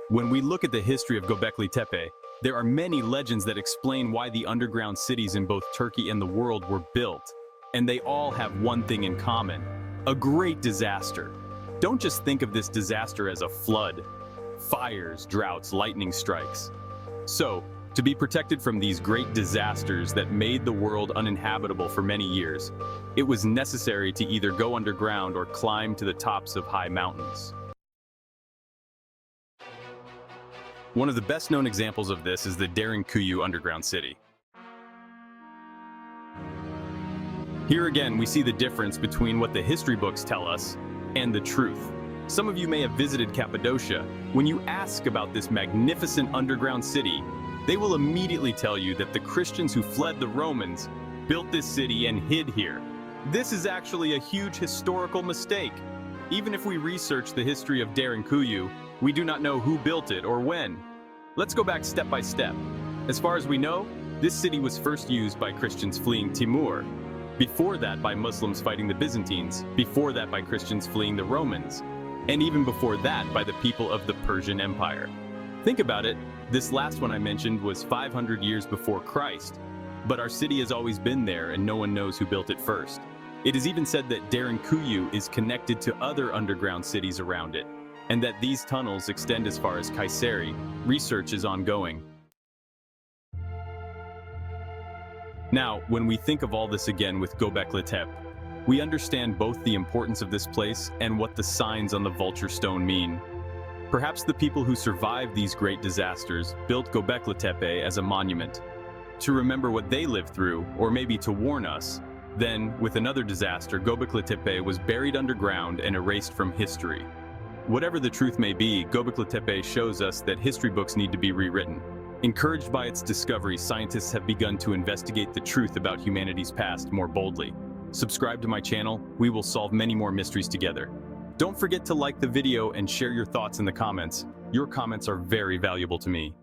When we look at the history of Göbekli Tepe, there are many legends that explain why the underground cities in both Turkey and the world were built. And they all have one thing in common: a great disaster. Don't just think of this disaster as a flood. Fires, droughts, lightning strikes. So, to be protected from these great disasters that made the world uninhabitable for many years, it was necessary to either go underground or climb to the tops of high mountains. One of the best-known examples of this is the Derinkuyu underground city. Here again, we see the difference between what the history books tell us and the truth. Some of you may have visited Cappadocia. When you ask about this magnificent underground city, they will immediately tell you that the Christians who fled the Romans built this city and hid here. This is actually a huge historical mistake. Even if we research the history of Derinkuyu, we do not know who built it or when. Let's go back step by step. As far as we know, this city was first used by Christians fleeing Timur. Before that, by Muslims fighting the Byzantines. Before that, by Christians fleeing the Romans. And even before that, by the people of the Persian Empire. Think about it, this last one I mentioned was 500 years before Christ. But our city has always been there and no one knows who built it first. It is even said that Derinkuyu is connected to other underground cities around it, and that these tunnels extend as far as Kayseri. Research is ongoing. Now, when we think of all this again with Göbekli Tepe, we understand both the importance of this place and what the signs on the vulture stone mean. Perhaps the people who survived these great disasters built Göbekli Tepe as a monument, to remember what they lived through, or maybe to warn us. Then, with another disaster, Göbekli Tepe was buried underground and erased from history. Whatever the truth may be, Göbekli Tepe shows us that history books need to be rewritten. Encouraged by its discovery, scientists have begun to investigate the truth about humanity's past more boldly. Subscribe to my channel, we will solve many more mysteries together. Don't forget to like the video and share your thoughts in the comments. Your comments are very valuable to me.